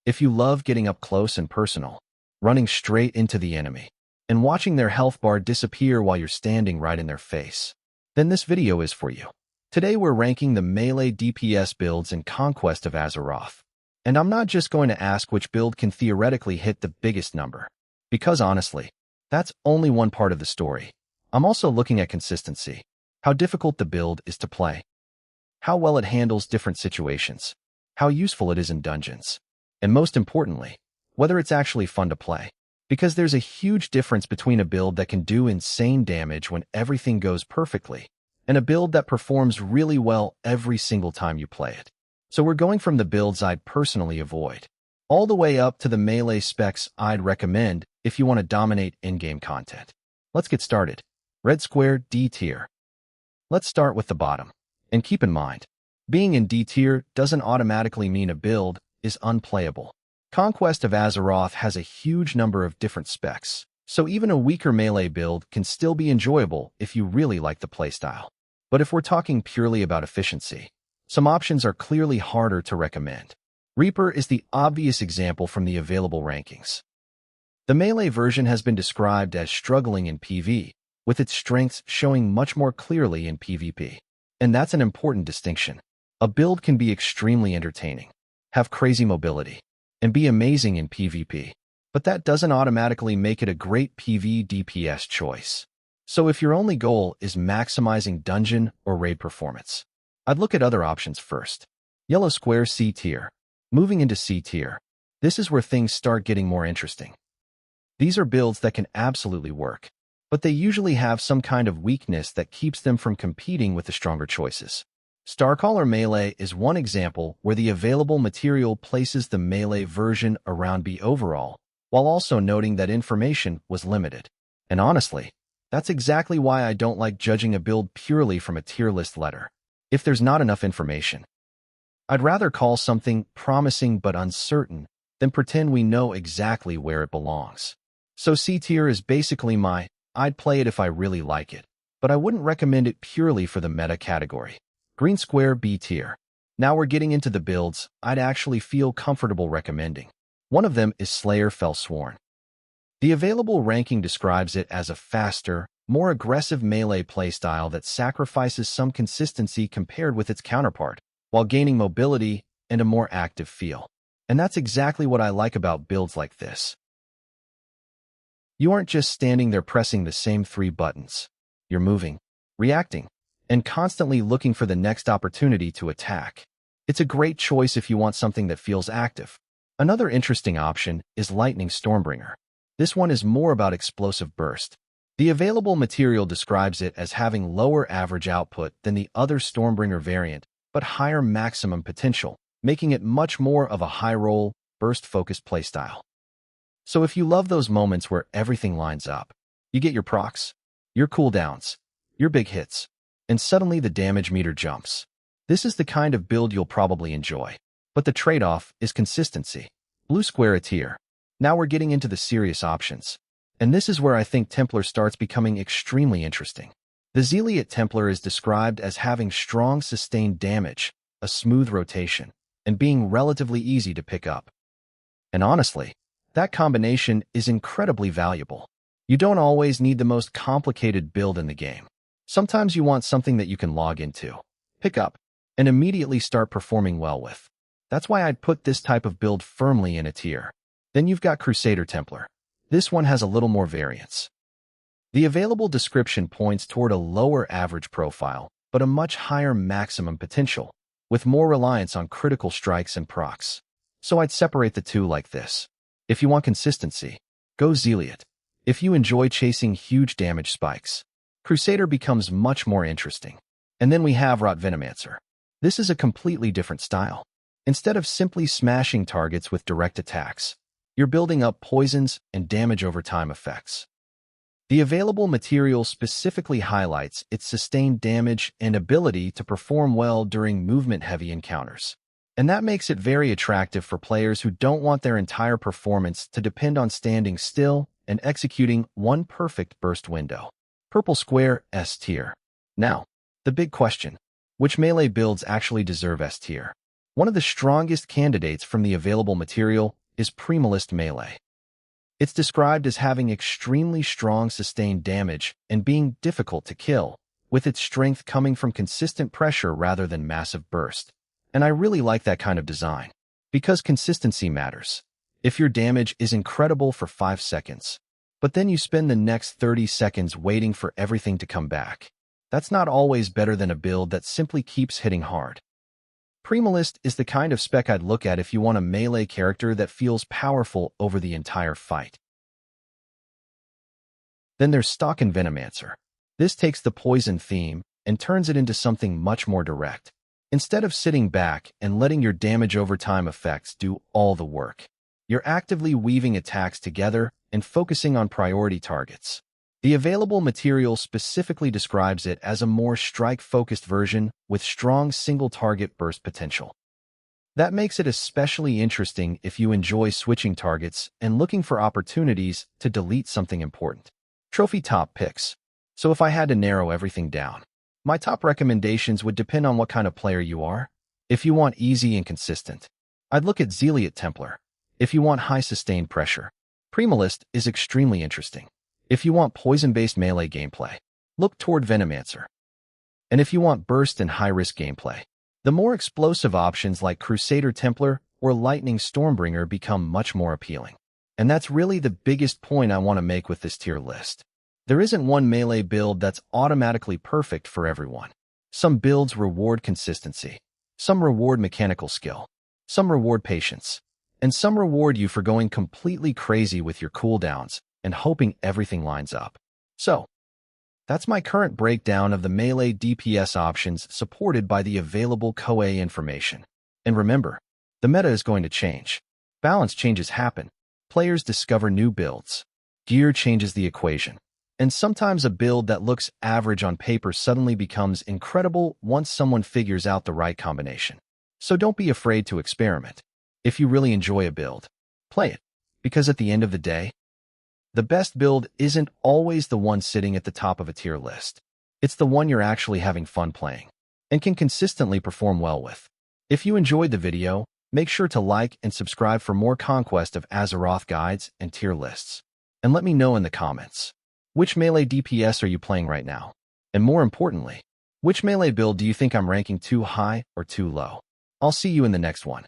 If you love getting up close and personal, running straight into the enemy, and watching their health bar disappear while you're standing right in their face, then this video is for you. Today we're ranking the Melee DPS builds in Conquest of Azeroth. And I'm not just going to ask which build can theoretically hit the biggest number, because honestly, that's only one part of the story. I'm also looking at consistency, how difficult the build is to play, how well it handles different situations, how useful it is in dungeons, and most importantly, whether it's actually fun to play. Because there's a huge difference between a build that can do insane damage when everything goes perfectly, and a build that performs really well every single time you play it. So we're going from the builds I'd personally avoid, all the way up to the melee specs I'd recommend if you want to dominate in-game content. Let's get started. Red Square D tier. Let's start with the bottom. And keep in mind, being in D tier doesn't automatically mean a build is unplayable. Conquest of Azeroth has a huge number of different specs, so even a weaker melee build can still be enjoyable if you really like the playstyle. But if we're talking purely about efficiency, some options are clearly harder to recommend. Reaper is the obvious example from the available rankings. The melee version has been described as struggling in PvP, with its strengths showing much more clearly in PvP. And that's an important distinction. A build can be extremely entertaining, have crazy mobility, and be amazing in PvP, but that doesn't automatically make it a great PvE DPS choice. So if your only goal is maximizing dungeon or raid performance, I'd look at other options first. Yellow Square C tier. Moving into C tier, this is where things start getting more interesting. These are builds that can absolutely work, but they usually have some kind of weakness that keeps them from competing with the stronger choices. Starcaller Melee is one example where the available material places the melee version around B overall, while also noting that information was limited. And honestly, that's exactly why I don't like judging a build purely from a tier list letter. If there's not enough information, I'd rather call something promising but uncertain than pretend we know exactly where it belongs. So C tier is basically I'd play it if I really like it, but I wouldn't recommend it purely for the meta category. Green Square B tier. Now we're getting into the builds I'd actually feel comfortable recommending. One of them is Slayer Fellsworn. The available ranking describes it as a faster, more aggressive melee playstyle that sacrifices some consistency compared with its counterpart, while gaining mobility and a more active feel. And that's exactly what I like about builds like this. You aren't just standing there pressing the same 3 buttons. You're moving, reacting, and constantly looking for the next opportunity to attack. It's a great choice if you want something that feels active. Another interesting option is Lightning Stormbringer. This one is more about explosive burst. The available material describes it as having lower average output than the other Stormbringer variant, but higher maximum potential, making it much more of a high-roll, burst-focused playstyle. So if you love those moments where everything lines up, you get your procs, your cooldowns, your big hits, and suddenly the damage meter jumps. This is the kind of build you'll probably enjoy. But the trade-off is consistency. Blue Square A tier. Now we're getting into the serious options. And this is where I think Templar starts becoming extremely interesting. The Zealot Templar is described as having strong sustained damage, a smooth rotation, and being relatively easy to pick up. And honestly, that combination is incredibly valuable. You don't always need the most complicated build in the game. Sometimes you want something that you can log into, pick up, and immediately start performing well with. That's why I'd put this type of build firmly in a tier. Then you've got Crusader Templar. This one has a little more variance. The available description points toward a lower average profile, but a much higher maximum potential, with more reliance on critical strikes and procs. So I'd separate the two like this. If you want consistency, go Zealot. If you enjoy chasing huge damage spikes, Crusader becomes much more interesting. And then we have Rot Venomancer. This is a completely different style. Instead of simply smashing targets with direct attacks, you're building up poisons and damage over time effects. The available material specifically highlights its sustained damage and ability to perform well during movement-heavy encounters. And that makes it very attractive for players who don't want their entire performance to depend on standing still and executing one perfect burst window. Purple Square S tier. Now, the big question. Which melee builds actually deserve S tier? One of the strongest candidates from the available material is Primalist Melee. It's described as having extremely strong sustained damage and being difficult to kill, with its strength coming from consistent pressure rather than massive burst. And I really like that kind of design, because consistency matters. If your damage is incredible for 5 seconds, but then you spend the next 30 seconds waiting for everything to come back, that's not always better than a build that simply keeps hitting hard. Primalist is the kind of spec I'd look at if you want a melee character that feels powerful over the entire fight. Then there's Stock and Venomancer. This takes the poison theme and turns it into something much more direct. Instead of sitting back and letting your damage over time effects do all the work, you're actively weaving attacks together and focusing on priority targets. The available material specifically describes it as a more strike-focused version with strong single-target burst potential. That makes it especially interesting if you enjoy switching targets and looking for opportunities to delete something important. Trophy top picks. So if I had to narrow everything down, my top recommendations would depend on what kind of player you are. If you want easy and consistent, I'd look at Zealot Templar. If you want high sustained pressure, Primalist is extremely interesting. If you want poison-based melee gameplay, look toward Venomancer. And if you want burst and high-risk gameplay, the more explosive options like Crusader Templar or Lightning Stormbringer become much more appealing. And that's really the biggest point I want to make with this tier list. There isn't one melee build that's automatically perfect for everyone. Some builds reward consistency, some reward mechanical skill, some reward patience, and some reward you for going completely crazy with your cooldowns and hoping everything lines up. So, that's my current breakdown of the Melee DPS options supported by the available Koei information. And remember, the meta is going to change. Balance changes happen. Players discover new builds. Gear changes the equation. And sometimes a build that looks average on paper suddenly becomes incredible once someone figures out the right combination. So don't be afraid to experiment. If you really enjoy a build, play it. Because at the end of the day, the best build isn't always the one sitting at the top of a tier list. It's the one you're actually having fun playing and can consistently perform well with. If you enjoyed the video, make sure to like and subscribe for more Conquest of Azeroth guides and tier lists. And let me know in the comments, which Melee DPS are you playing right now? And more importantly, which Melee build do you think I'm ranking too high or too low? I'll see you in the next one.